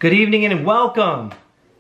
Good evening and welcome.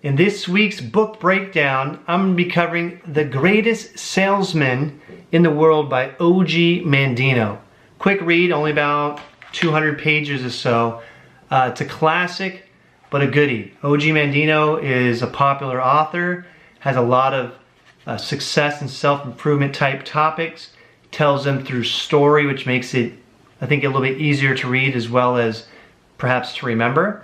In this week's book breakdown, I'm going to be covering The Greatest Salesman in the World by OG Mandino. Quick read, only about 200 pages or so. It's a classic, but a goodie. OG Mandino is a popular author, has a lot of success and self-improvement type topics, tells them through story, which makes it, I think, a little bit easier to read as well as perhaps to remember.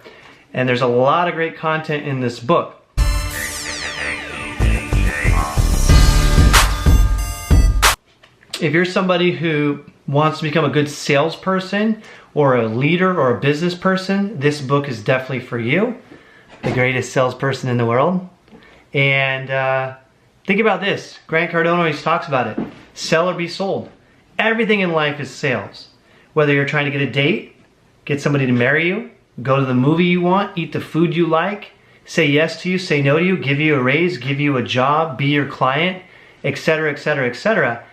And there's a lot of great content in this book. If you're somebody who wants to become a good salesperson or a leader or a business person, this book is definitely for you. The Greatest Salesperson in the World. And think about this. Grant Cardone always talks about it. Sell or be sold. Everything in life is sales. Whether you're trying to get a date, get somebody to marry you, go to the movie you want, eat the food you like, say yes to you, say no to you, give you a raise, give you a job, be your client, etc., etc., etc.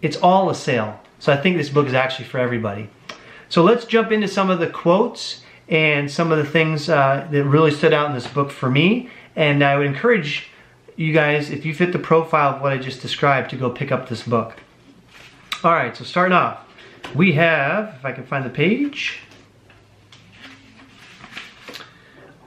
It's all a sale. So I think this book is actually for everybody. So let's jump into some of the quotes and some of the things that really stood out in this book for me. And I would encourage you guys, if you fit the profile of what I just described, to go pick up this book. All right, so starting off, we have, if I can find the page.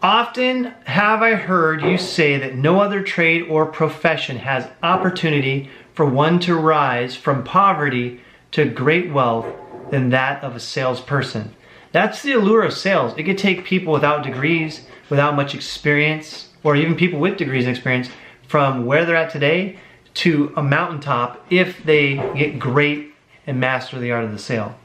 Often have I heard you say that no other trade or profession has opportunity for one to rise from poverty to great wealth than that of a salesperson. That's the allure of sales. It could take people without degrees, without much experience, or even people with degrees and experience, from where they're at today to a mountaintop if they get great and master the art of the sale.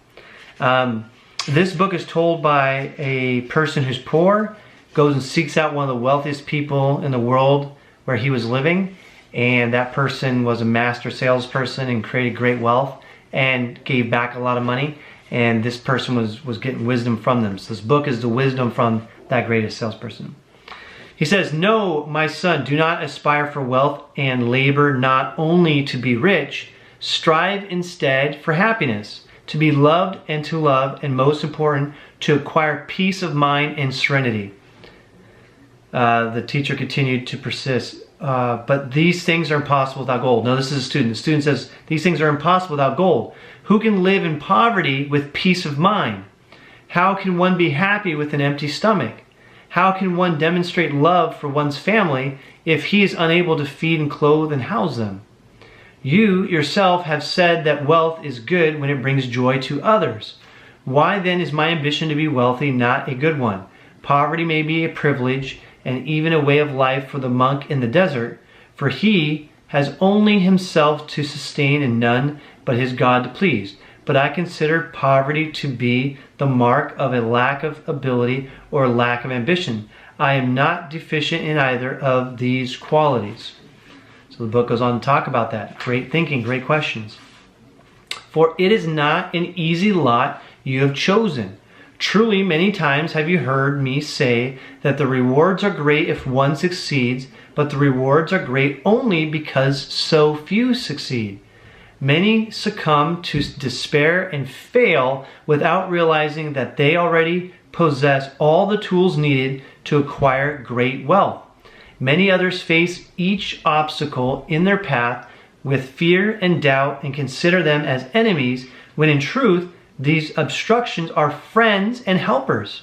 This book is told by a person who's poor, goes and seeks out one of the wealthiest people in the world where he was living, and that person was a master salesperson and created great wealth and gave back a lot of money, and this person was getting wisdom from them. So this book is the wisdom from that greatest salesperson. He says, "No, my son, do not aspire for wealth and labor not only to be rich, strive instead for happiness, to be loved and to love, and most important, to acquire peace of mind and serenity." The teacher continued to persist. But these things are impossible without gold. Now this is a student. The student says, these things are impossible without gold. Who can live in poverty with peace of mind? How can one be happy with an empty stomach? How can one demonstrate love for one's family if he is unable to feed and clothe and house them? You yourself have said that wealth is good when it brings joy to others. Why then is my ambition to be wealthy not a good one? Poverty may be a privilege and even a way of life for the monk in the desert, for he has only himself to sustain and none but his God to please. But I consider poverty to be the mark of a lack of ability or lack of ambition. I am not deficient in either of these qualities. So the book goes on to talk about that. Great thinking, great questions. For it is not an easy lot you have chosen. Truly, many times have you heard me say that the rewards are great if one succeeds, but the rewards are great only because so few succeed. Many succumb to despair and fail without realizing that they already possess all the tools needed to acquire great wealth. Many others face each obstacle in their path with fear and doubt and consider them as enemies, when in truth, these obstructions are friends and helpers.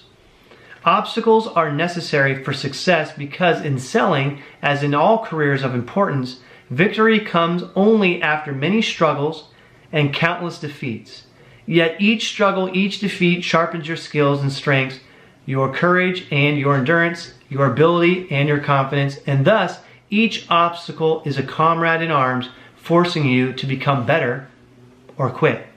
Obstacles are necessary for success because in selling, as in all careers of importance, victory comes only after many struggles and countless defeats. Yet each struggle, each defeat sharpens your skills and strengths, your courage and your endurance, your ability and your confidence, and thus each obstacle is a comrade in arms, forcing you to become better or quit.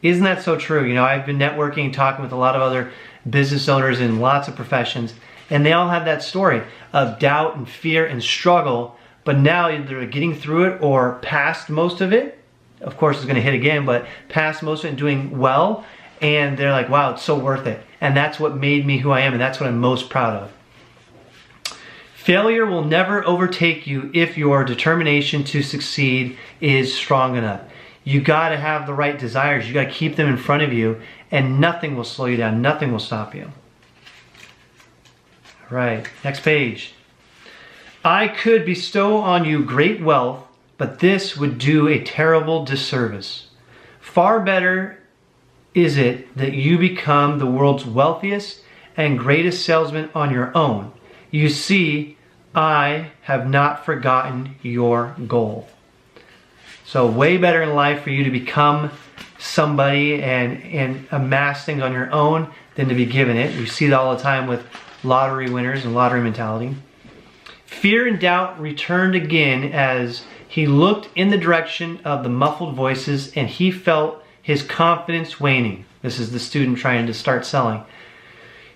Isn't that so true? You know, I've been networking and talking with a lot of other business owners in lots of professions, and they all have that story of doubt and fear and struggle, but now they're getting through it or past most of it. Of course, it's going to hit again, but past most of it and doing well, and they're like, wow, it's so worth it. And that's what made me who I am, and that's what I'm most proud of. Failure will never overtake you if your determination to succeed is strong enough. You got to have the right desires. You got to keep them in front of you, and nothing will slow you down. Nothing will stop you. Right, next page. I could bestow on you great wealth, but this would do a terrible disservice. Far better is it that you become the world's wealthiest and greatest salesman on your own. You see, I have not forgotten your goal. So way better in life for you to become somebody and amass things on your own than to be given it. We see that all the time with lottery winners and lottery mentality. Fear and doubt returned again as he looked in the direction of the muffled voices, and he felt his confidence waning. This is the student trying to start selling.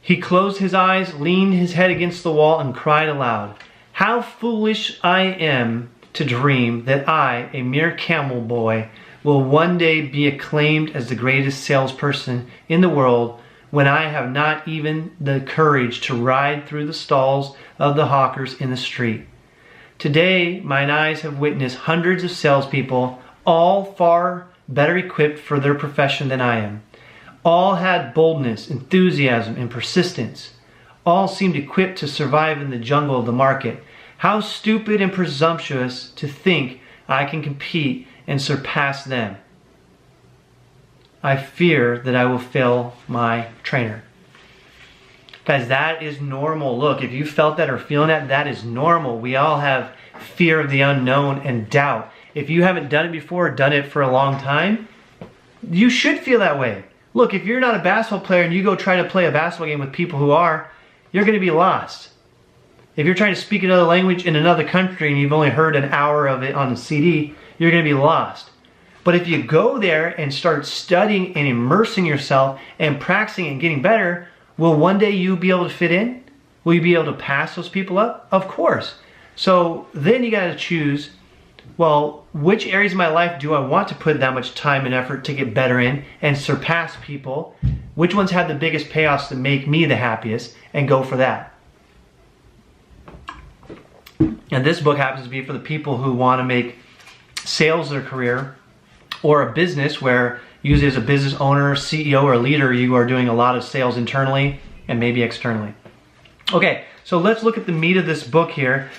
He closed his eyes, leaned his head against the wall, and cried aloud, "How foolish I am to dream that I, a mere camel boy, will one day be acclaimed as the greatest salesperson in the world when I have not even the courage to ride through the stalls of the hawkers in the street. Today, mine eyes have witnessed hundreds of salespeople, all far better equipped for their profession than I am. All had boldness, enthusiasm, and persistence. All seemed equipped to survive in the jungle of the market. How stupid and presumptuous to think I can compete and surpass them. I fear that I will fail my trainer." Guys, that is normal. Look, if you felt that or feeling that, that is normal. We all have fear of the unknown and doubt. If you haven't done it before, done it for a long time, you should feel that way. Look, if you're not a basketball player and you go try to play a basketball game with people who are, you're going to be lost. If you're trying to speak another language in another country and you've only heard an hour of it on a CD, you're going to be lost. But if you go there and start studying and immersing yourself and practicing and getting better, will one day you be able to fit in? Will you be able to pass those people up? Of course. So then you got to choose, well, which areas of my life do I want to put that much time and effort to get better in and surpass people? Which ones have the biggest payoffs to make me the happiest, and go for that. And this book happens to be for the people who want to make sales their career, or a business where usually as a business owner, CEO, or leader, you are doing a lot of sales internally and maybe externally. Okay, so let's look at the meat of this book here.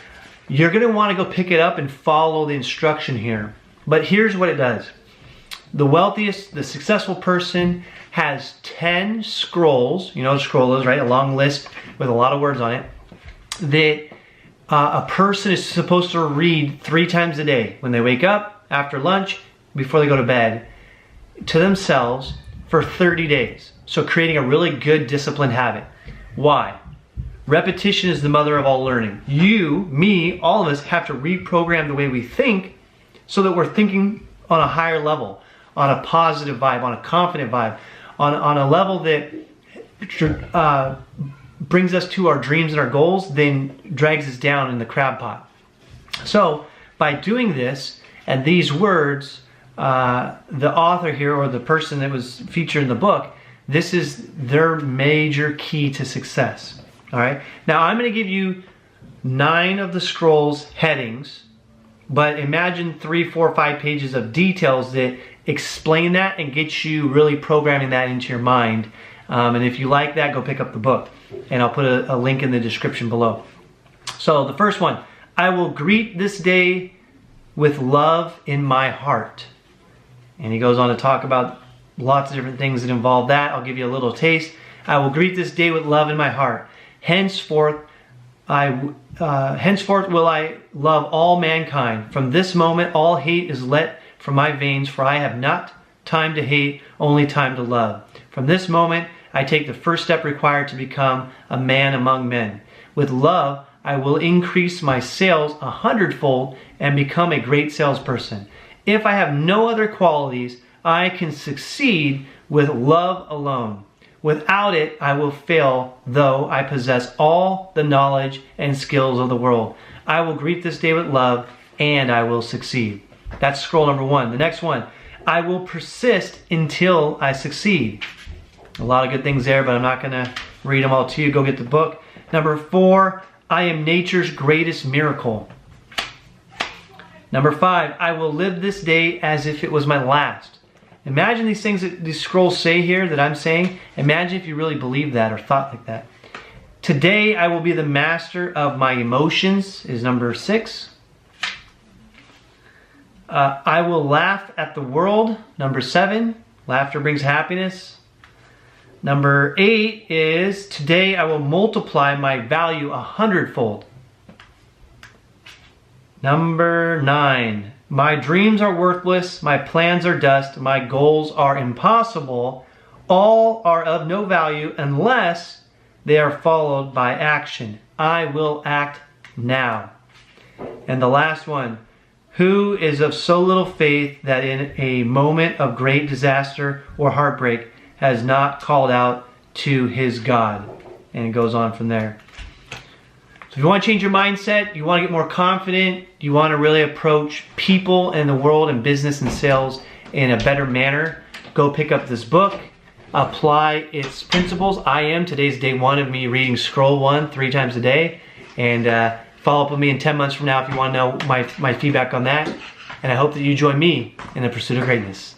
You're going to want to go pick it up and follow the instruction here. But here's what it does. The wealthiest, the successful person has 10 scrolls. You know what a scroll is, right? A long list with a lot of words on it. That a person is supposed to read 3 times a day. When they wake up, after lunch, before they go to bed, to themselves for 30 days. So creating a really good disciplined habit. Why? Repetition is the mother of all learning. You, me, all of us have to reprogram the way we think so that we're thinking on a higher level, on a positive vibe, on a confident vibe, on a level that brings us to our dreams and our goals, then drags us down in the crab pot. So by doing this and these words, the author here, or the person that was featured in the book, this is their major key to success. All right. Now I'm going to give you 9 of the scrolls headings, but imagine 3, 4, 5 pages of details that explain that and get you really programming that into your mind. And if you like that, go pick up the book, and I'll put a link in the description below. So the first one, I will greet this day with love in my heart. And he goes on to talk about lots of different things that involve that. I'll give you a little taste. I will greet this day with love in my heart. Henceforth will I love all mankind. From this moment, all hate is let from my veins, for I have not time to hate, only time to love. From this moment, I take the first step required to become a man among men. With love, I will increase my sales 100-fold and become a great salesperson. If I have no other qualities, I can succeed with love alone. Without it, I will fail, though I possess all the knowledge and skills of the world. I will greet this day with love, and I will succeed. That's scroll number 1. The next one, I will persist until I succeed. A lot of good things there, but I'm not going to read them all to you. Go get the book. Number 4, I am nature's greatest miracle. Number 5, I will live this day as if it was my last. Imagine these things that these scrolls say here that I'm saying. Imagine if you really believed that or thought like that. Today I will be the master of my emotions is number 6. I will laugh at the world, number 7. Laughter brings happiness. Number 8 is today I will multiply my value 100-fold. Number 9, my dreams are worthless, my plans are dust, my goals are impossible. All are of no value unless they are followed by action. I will act now. And the last one, who is of so little faith that in a moment of great disaster or heartbreak has not called out to his God? And it goes on from there. So if you want to change your mindset, you want to get more confident, you want to really approach people in the world and business and sales in a better manner, go pick up this book. Apply its principles. Today's day 1 of me reading Scroll 1 3 times a day. And follow up with me in 10 months from now if you want to know my feedback on that. And I hope that you join me in the pursuit of greatness.